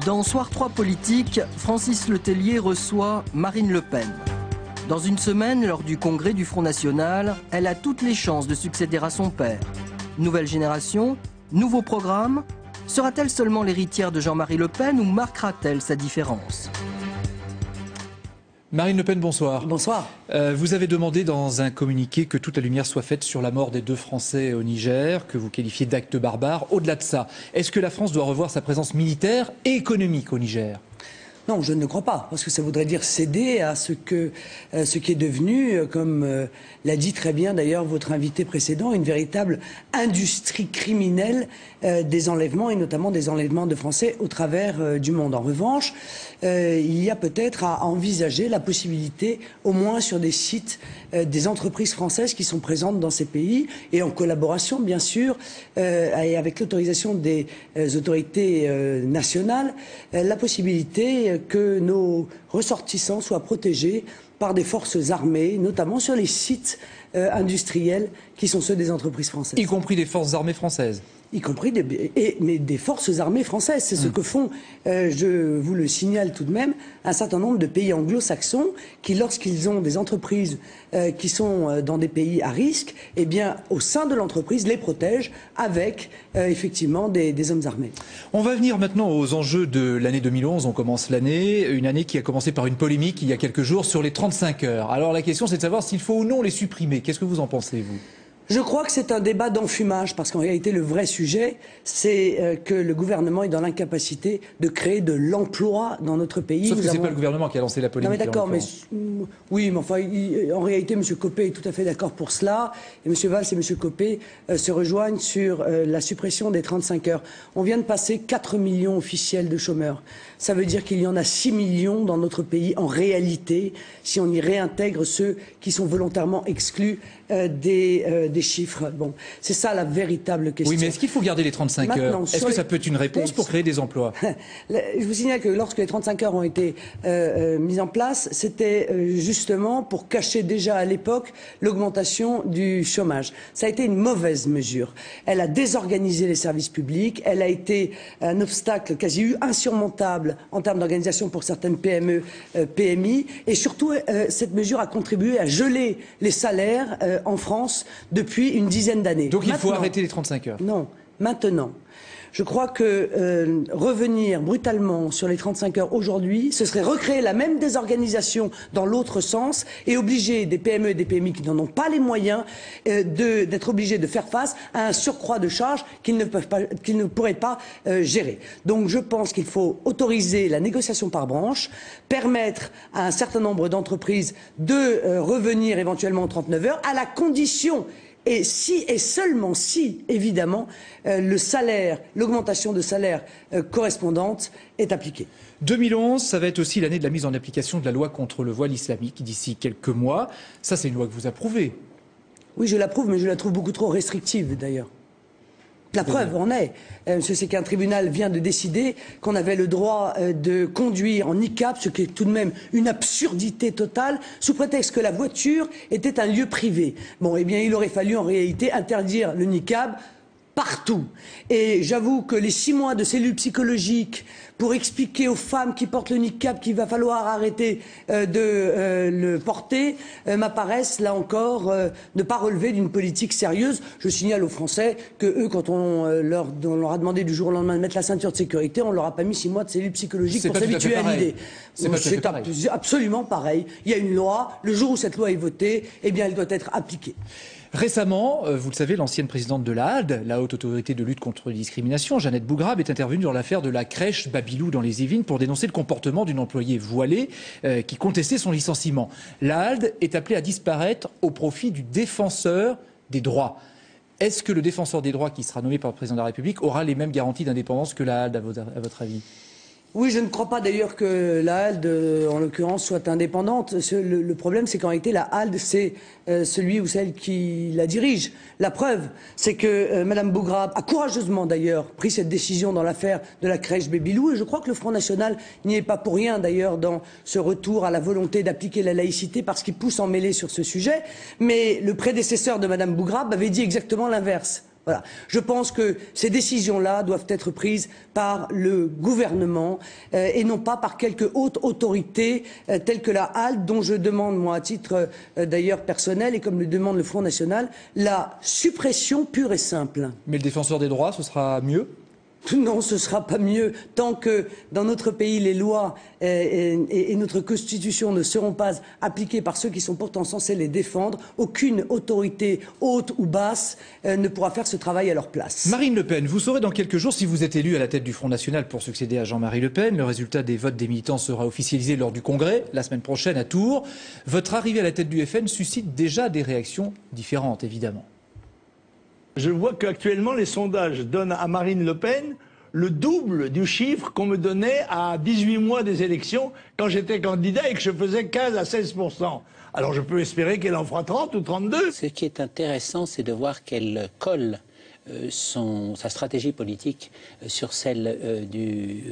Dans Soir 3 politique, Francis Letellier reçoit Marine Le Pen. Dans une semaine, lors du congrès du Front National, elle a toutes les chances de succéder à son père. Nouvelle génération, nouveau programme. Sera-t-elle seulement l'héritière de Jean-Marie Le Pen ou marquera-t-elle sa différence ? Marine Le Pen, bonsoir. Bonsoir. Vous avez demandé dans un communiqué que toute la lumière soit faite sur la mort des 2 Français au Niger, que vous qualifiez d'acte barbare. Au-delà de ça, est-ce que la France doit revoir sa présence militaire et économique au Niger ? Non, je ne le crois pas, parce que ça voudrait dire céder à ce qui est devenu, comme l'a dit très bien d'ailleurs votre invité précédent, une véritable industrie criminelle des enlèvements, et notamment des enlèvements de Français au travers du monde. En revanche, il y a peut-être à envisager la possibilité, au moins sur des sites, des entreprises françaises qui sont présentes dans ces pays, et en collaboration bien sûr, et avec l'autorisation des autorités nationales, la possibilité que nos ressortissants soient protégés par des forces armées, notamment sur les sites industriels qui sont ceux des entreprises françaises. Y compris des forces armées françaises ? Y compris mais des forces armées françaises. C'est ce que font, je vous le signale tout de même, un certain nombre de pays anglo-saxons qui, lorsqu'ils ont des entreprises qui sont dans des pays à risque, eh bien, au sein de l'entreprise, les protègent avec, effectivement, des hommes armés. On va venir maintenant aux enjeux de l'année 2011. On commence l'année, une année qui a commencé par une polémique il y a quelques jours sur les 35 heures. Alors la question, c'est de savoir s'il faut ou non les supprimer. Qu'est-ce que vous en pensez, vous ? Je crois que c'est un débat d'enfumage, parce qu'en réalité, le vrai sujet, c'est que le gouvernement est dans l'incapacité de créer de l'emploi dans notre pays. Sauf que c'est pas le gouvernement qui a lancé la polémique. Non mais d'accord, mais oui, mais enfin, en réalité, M. Copé est tout à fait d'accord pour cela, et M. Valls et M. Copé se rejoignent sur la suppression des 35 heures. On vient de passer 4 millions officiels de chômeurs. Ça veut dire qu'il y en a 6 millions dans notre pays, en réalité, si on y réintègre ceux qui sont volontairement exclus des chiffres. Bon, c'est ça la véritable question. Oui, mais est-ce qu'il faut garder les 35 heures ? Est-ce que ça peut être une réponse pour créer des emplois ? Je vous signale que lorsque les 35 heures ont été mises en place, c'était justement pour cacher déjà à l'époque l'augmentation du chômage. Ça a été une mauvaise mesure. Elle a désorganisé les services publics, elle a été un obstacle quasi insurmontable en termes d'organisation pour certaines PME, PMI, et surtout cette mesure a contribué à geler les salaires en France depuis une dizaine d'années. Donc il faut arrêter les 35 heures. Non, maintenant. Je crois que revenir brutalement sur les 35 heures aujourd'hui, ce serait recréer la même désorganisation dans l'autre sens et obliger des PME et des PMI qui n'en ont pas les moyens d'être obligés de faire face à un surcroît de charges qu'ils ne pourraient pas gérer. Donc je pense qu'il faut autoriser la négociation par branche, permettre à un certain nombre d'entreprises de revenir éventuellement aux 39 heures à la condition et si et seulement si, évidemment, le salaire, l'augmentation de salaire correspondante est appliquée. 2011, ça va être aussi l'année de la mise en application de la loi contre le voile islamique d'ici quelques mois. Ça, c'est une loi que vous approuvez. Oui, je l'approuve, mais je la trouve beaucoup trop restrictive, d'ailleurs. La preuve en est, c'est qu'un tribunal vient de décider qu'on avait le droit de conduire en niqab, ce qui est tout de même une absurdité totale, sous prétexte que la voiture était un lieu privé. Bon, eh bien, il aurait fallu en réalité interdire le niqab partout. Et j'avoue que les 6 mois de cellules psychologiques pour expliquer aux femmes qui portent le niqab qu'il va falloir arrêter de le porter m'apparaissent, là encore, ne pas relever d'une politique sérieuse. Je signale aux Français que eux, quand on leur a demandé du jour au lendemain de mettre la ceinture de sécurité, on leur a pas mis 6 mois de cellules psychologiques pour s'habituer à l'idée. C'est absolument pareil. Il y a une loi. Le jour où cette loi est votée, eh bien, elle doit être appliquée. Récemment, vous le savez, l'ancienne présidente de la HALD, la Haute Autorité de lutte contre les discriminations, Jeannette Bougrab, est intervenue dans l'affaire de la crèche Babilou dans les Yvelines pour dénoncer le comportement d'une employée voilée qui contestait son licenciement. La HALD est appelée à disparaître au profit du défenseur des droits. Est-ce que le défenseur des droits qui sera nommé par le président de la République aura les mêmes garanties d'indépendance que la HALD, à votre avis ? Oui, je ne crois pas d'ailleurs que la HALD, en l'occurrence, soit indépendante. Le problème, c'est qu'en réalité, la HALD, c'est celui ou celle qui la dirige. La preuve, c'est que Mme Bougrab a courageusement d'ailleurs pris cette décision dans l'affaire de la crèche Babilou, et je crois que le Front National n'y est pas pour rien d'ailleurs dans ce retour à la volonté d'appliquer la laïcité, parce qu'il pousse en mêlée sur ce sujet. Mais le prédécesseur de Mme Bougrab avait dit exactement l'inverse. Voilà. Je pense que ces décisions-là doivent être prises par le gouvernement et non pas par quelque haute autorité telle que la HALT, dont je demande, moi, à titre d'ailleurs personnel, et comme le demande le Front National, la suppression pure et simple. Mais le défenseur des droits, ce sera mieux ? Non, ce ne sera pas mieux tant que dans notre pays les lois et notre constitution ne seront pas appliquées par ceux qui sont pourtant censés les défendre. Aucune autorité haute ou basse ne pourra faire ce travail à leur place. Marine Le Pen, vous saurez dans quelques jours si vous êtes élue à la tête du Front National pour succéder à Jean-Marie Le Pen. Le résultat des votes des militants sera officialisé lors du Congrès la semaine prochaine à Tours. Votre arrivée à la tête du FN suscite déjà des réactions différentes, évidemment. Je vois qu'actuellement, les sondages donnent à Marine Le Pen le double du chiffre qu'on me donnait à 18 mois des élections quand j'étais candidat et que je faisais 15 à 16%. Alors je peux espérer qu'elle en fera 30 ou 32. Ce qui est intéressant, c'est de voir qu'elle colle sa stratégie politique sur celle du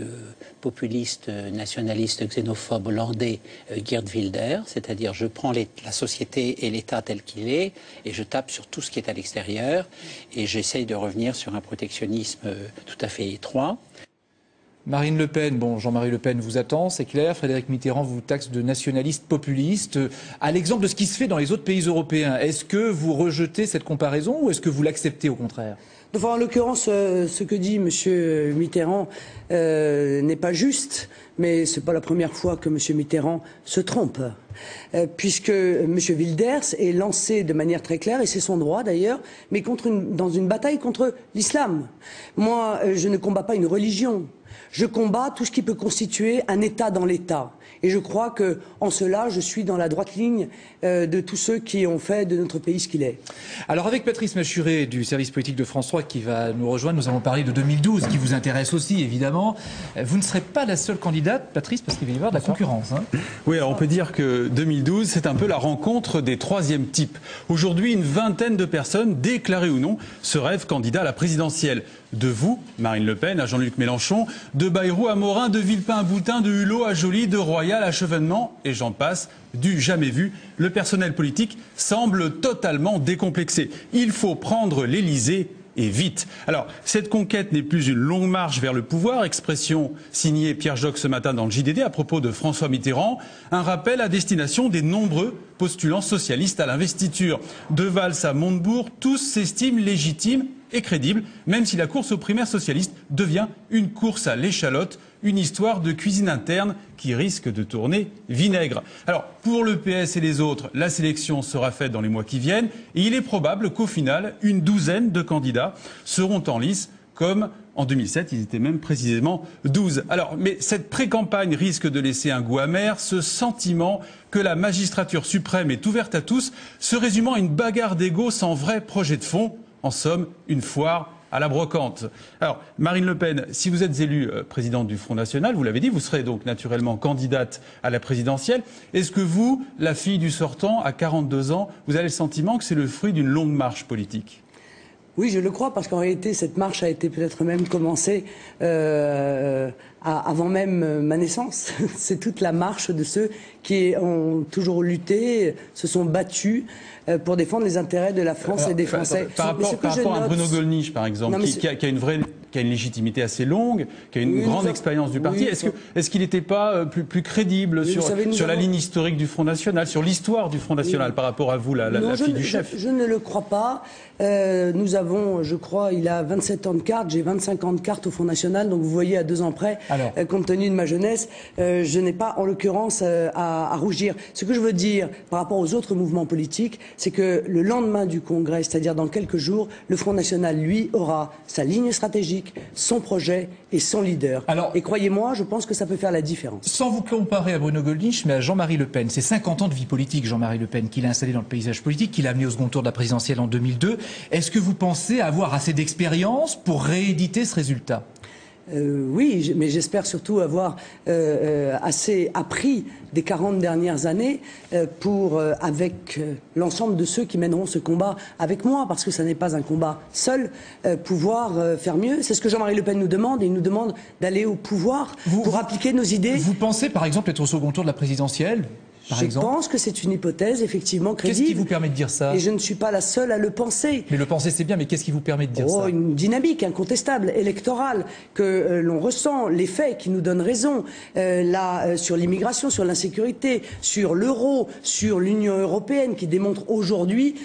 populiste, nationaliste, xénophobe hollandais Geert Wilders, c'est-à-dire je prends la société et l'État tel qu'il est et je tape sur tout ce qui est à l'extérieur et j'essaye de revenir sur un protectionnisme tout à fait étroit. Marine Le Pen, bon, Jean-Marie Le Pen vous attend, c'est clair. Frédéric Mitterrand vous taxe de nationaliste populiste. À l'exemple de ce qui se fait dans les autres pays européens, est-ce que vous rejetez cette comparaison ou est-ce que vous l'acceptez au contraire ? Enfin, en l'occurrence, ce que dit M. Mitterrand n'est pas juste, mais ce n'est pas la première fois que M. Mitterrand se trompe. Puisque M. Wilders est lancé de manière très claire, et c'est son droit d'ailleurs, mais dans une bataille contre l'islam. Moi, je ne combats pas une religion. Je combats tout ce qui peut constituer un État dans l'État. Et je crois qu'en cela, je suis dans la droite ligne de tous ceux qui ont fait de notre pays ce qu'il est. Alors avec Patrice Machuré du service politique de France 3 qui va nous rejoindre, nous allons parler de 2012, qui vous intéresse aussi évidemment. Vous ne serez pas la seule candidate, Patrice, parce qu'il va y avoir de la concurrence. Hein. Oui, alors on peut dire que 2012, c'est un peu la rencontre des troisièmes types. Aujourd'hui, une vingtaine de personnes, déclarées ou non, se rêvent candidats à la présidentielle. De vous, Marine Le Pen, à Jean-Luc Mélenchon, de Bayrou à Morin, de Villepin à Boutin, de Hulot à Joly, de Royal à Chevènement, et j'en passe, du jamais vu. Le personnel politique semble totalement décomplexé. Il faut prendre l'Élysée et vite. Alors, cette conquête n'est plus une longue marche vers le pouvoir, expression signée Pierre Jox ce matin dans le JDD à propos de François Mitterrand, un rappel à destination des nombreux postulants socialistes à l'investiture. De Valls à Montebourg, tous s'estiment légitimes et crédible, même si la course aux primaires socialistes devient une course à l'échalote, une histoire de cuisine interne qui risque de tourner vinaigre. Alors, pour le PS et les autres, la sélection sera faite dans les mois qui viennent et il est probable qu'au final, une douzaine de candidats seront en lice, comme en 2007, ils étaient même précisément 12. Alors, mais cette pré-campagne risque de laisser un goût amer, ce sentiment que la magistrature suprême est ouverte à tous, se résumant à une bagarre d'ego sans vrai projet de fond. En somme, une foire à la brocante. Alors, Marine Le Pen, si vous êtes élue présidente du Front National, vous l'avez dit, vous serez donc naturellement candidate à la présidentielle. Est-ce que vous, la fille du sortant, à 42 ans, vous avez le sentiment que c'est le fruit d'une longue marche politique ? Oui, je le crois, parce qu'en réalité, cette marche a été peut-être même commencée avant même ma naissance. C'est toute la marche de ceux qui ont toujours lutté, se sont battus pour défendre les intérêts de la France et des Français. Par rapport à Bruno Gollnisch, par exemple, qui a une légitimité assez longue, qui a une grande expérience du parti. Oui, est-ce qu'il n'était pas plus crédible sur la ligne historique du Front National, sur l'histoire du Front National par rapport à vous, la fille du chef ? Je ne le crois pas. Nous avons, je crois, il a 27 ans de carte, j'ai 25 ans de carte au Front National, donc vous voyez à 2 ans près, compte tenu de ma jeunesse, je n'ai pas en l'occurrence à rougir. Ce que je veux dire par rapport aux autres mouvements politiques, c'est que le lendemain du Congrès, c'est-à-dire dans quelques jours, le Front National, lui, aura sa ligne stratégique, son projet et son leader. Et croyez-moi, je pense que ça peut faire la différence. Sans vous comparer à Bruno Gollnisch, mais à Jean-Marie Le Pen, c'est 50 ans de vie politique, Jean-Marie Le Pen, qu'il a installé dans le paysage politique, qu'il a amené au second tour de la présidentielle en 2002. Est-ce que vous pensez avoir assez d'expérience pour rééditer ce résultat ? Oui, mais j'espère surtout avoir assez appris des 40 dernières années pour, avec l'ensemble de ceux qui mèneront ce combat avec moi, parce que ça n'est pas un combat seul, pouvoir faire mieux. C'est ce que Jean-Marie Le Pen nous demande, et il nous demande d'aller au pouvoir pour appliquer nos idées. Vous pensez par exemple être au second tour de la présidentielle ? par exemple? Je pense que c'est une hypothèse effectivement crédible. Qu'est-ce qui vous permet de dire ça? Et je ne suis pas la seule à le penser. Mais le penser c'est bien, mais qu'est-ce qui vous permet de dire ça? Une dynamique incontestable, électorale, que l'on ressent, les faits qui nous donnent raison, sur l'immigration, sur l'insécurité, sur l'euro, sur l'Union européenne, qui démontre aujourd'hui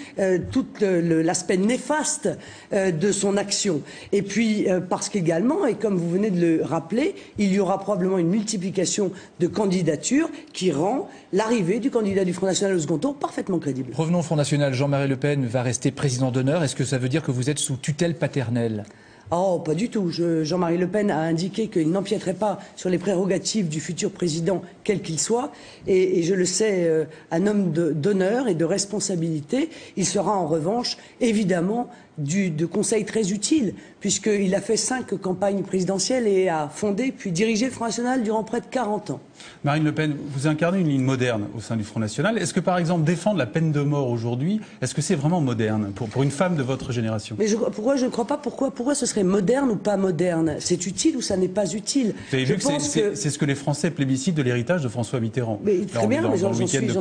tout l'aspect néfaste de son action. Et puis, parce qu'également, et comme vous venez de le rappeler, il y aura probablement une multiplication de candidatures qui rend l'arrivée du candidat du Front National au second tour parfaitement crédible. Revenons au Front National. Jean-Marie Le Pen va rester président d'honneur. Est-ce que ça veut dire que vous êtes sous tutelle paternelle? Oh, pas du tout. Jean-Marie Le Pen a indiqué qu'il n'empiéterait pas sur les prérogatives du futur président, quel qu'il soit. Et je le sais, un homme d'honneur et de responsabilité. Il sera en revanche, évidemment, de conseil très utile, puisqu'il a fait 5 campagnes présidentielles et a fondé puis dirigé le Front National durant près de 40 ans. Marine Le Pen, vous incarnez une ligne moderne au sein du Front National. Est-ce que, par exemple, défendre la peine de mort aujourd'hui, est-ce que c'est vraiment moderne pour une femme de votre génération? Mais pourquoi je ne crois pas? Pourquoi ce serait moderne ou pas moderne? C'est utile ou ça n'est pas utile? Vous avez vu que c'est ce que les Français plébiscitent de l'héritage de François Mitterrand. Mais très bien, mais j'en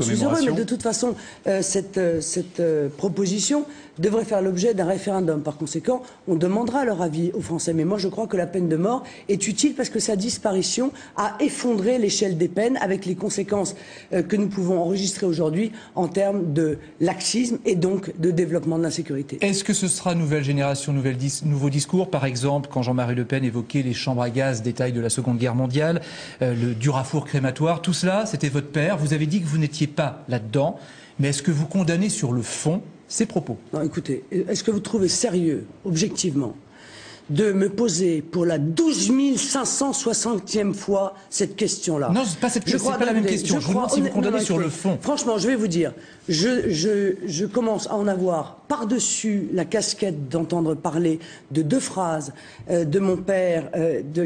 suis heureux. Mais de toute façon, cette proposition devrait faire l'objet d'un référendum. Par conséquent, on demandera leur avis aux Français. Mais moi, je crois que la peine de mort est utile parce que sa disparition a effondré l'échelle des peines avec les conséquences que nous pouvons enregistrer aujourd'hui en termes de laxisme et donc de développement de l'insécurité. Est-ce que ce sera nouvelle génération, nouveau discours? Par exemple, quand Jean-Marie Le Pen évoquait les chambres à gaz, détails de la Seconde Guerre mondiale, le Durafour crématoire, tout cela, c'était votre père. Vous avez dit que vous n'étiez pas là-dedans. Mais est-ce que vous condamnez sur le fond ces propos? Non, écoutez, est-ce que vous trouvez sérieux, objectivement, de me poser pour la 12 560e fois cette question-là? Non, c'est pas la même question. Je vous demande si vous condamnez sur le fond. Franchement, je vais vous dire, je commence à en avoir par-dessus la casquette d'entendre parler de 2 phrases de mon père,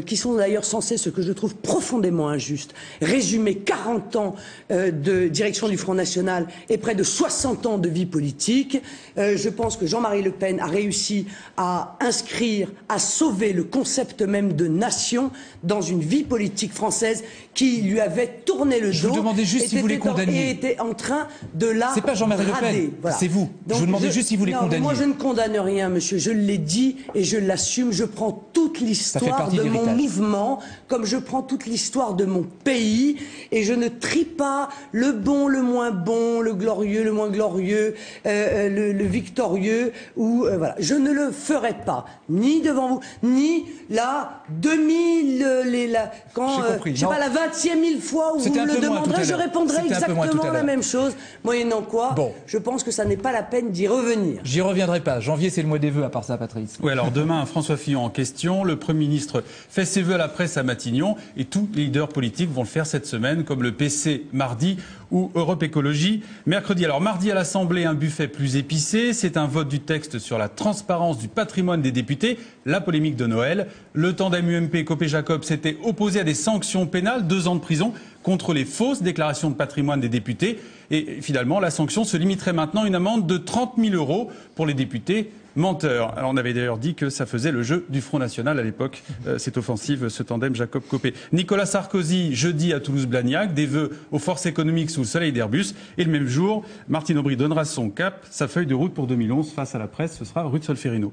qui sont d'ailleurs censées, ce que je trouve profondément injuste, résumer 40 ans de direction du Front National et près de 60 ans de vie politique. Je pense que Jean-Marie Le Pen a réussi à inscrire, à sauver le concept même de nation dans une vie politique française qui lui avait tourné le dos. Je vous demandais juste si vous les condamniez. Et était en train de la C'est pas Jean-Marie Le Pen, voilà. c'est vous. Donc, je vous demandais juste si vous les condamniez. Moi, je ne condamne rien, monsieur. Je l'ai dit et je l'assume. Je prends toute l'histoire de mon mouvement, comme je prends toute l'histoire de mon pays, et je ne trie pas le bon, le moins bon, le glorieux, le moins glorieux, le victorieux. Voilà. Je ne le ferai pas, ni devant vous, ni la 2000, quand je sais pas, la 20e fois où vous me le demanderez, je répondrai exactement la même chose. Moyennant quoi, je pense que ça n'est pas la peine d'y revenir. J'y reviendrai pas. Janvier, c'est le mois des vœux, à part ça, Patrice. Oui, alors demain, François Fillon en question. Le Premier ministre fait ses vœux à la presse à Matignon et tous les leaders politiques vont le faire cette semaine, comme le PC mardi ou Europe Écologie mercredi. Alors mardi à l'Assemblée, un buffet plus épicé. C'est un vote du texte sur la transparence du patrimoine des députés, la polémique de Noël. Le tandem UMP Copé-Jacob s'était opposé à des sanctions pénales, 2 ans de prison contre les fausses déclarations de patrimoine des députés. Et finalement, la sanction se limiterait maintenant à une amende de 30 000 € pour les députés menteurs. Alors on avait d'ailleurs dit que ça faisait le jeu du Front National à l'époque, cette offensive, ce tandem Jacob-Copé. Nicolas Sarkozy, jeudi à Toulouse-Blagnac, des vœux aux forces économiques sous le soleil d'Airbus. Et le même jour, Martine Aubry donnera son cap, sa feuille de route pour 2011 face à la presse, ce sera rue de Solferino.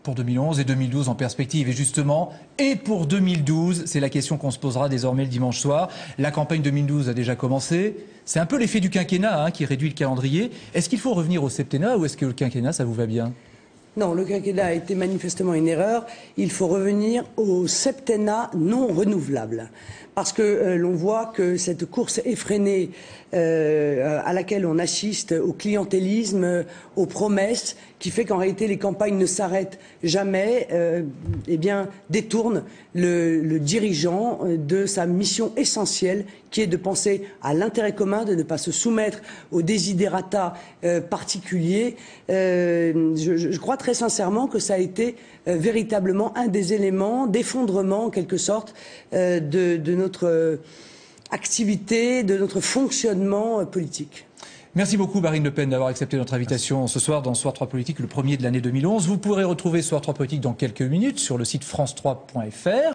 Pour 2011 et 2012 en perspective. Et justement, et pour 2012, c'est la question qu'on se posera désormais le dimanche soir. La campagne 2012 a déjà commencé. C'est un peu l'effet du quinquennat qui réduit le calendrier. Est-ce qu'il faut revenir au septennat ou est-ce que le quinquennat, ça vous va bien? Non, le quinquennat a été manifestement une erreur. Il faut revenir au septennat non renouvelable. Parce que l'on voit que cette course effrénée à laquelle on assiste, au clientélisme, aux promesses, qui fait qu'en réalité les campagnes ne s'arrêtent jamais, détourne le dirigeant de sa mission essentielle, qui est de penser à l'intérêt commun, de ne pas se soumettre aux desiderata particuliers. Je crois très sincèrement que ça a été véritablement un des éléments d'effondrement, en quelque sorte, de notre activité, de notre fonctionnement politique. Merci beaucoup Marine Le Pen d'avoir accepté notre invitation ce soir dans Soir 3 Politique, le premier de l'année 2011. Vous pourrez retrouver Soir 3 Politique dans quelques minutes sur le site france3.fr.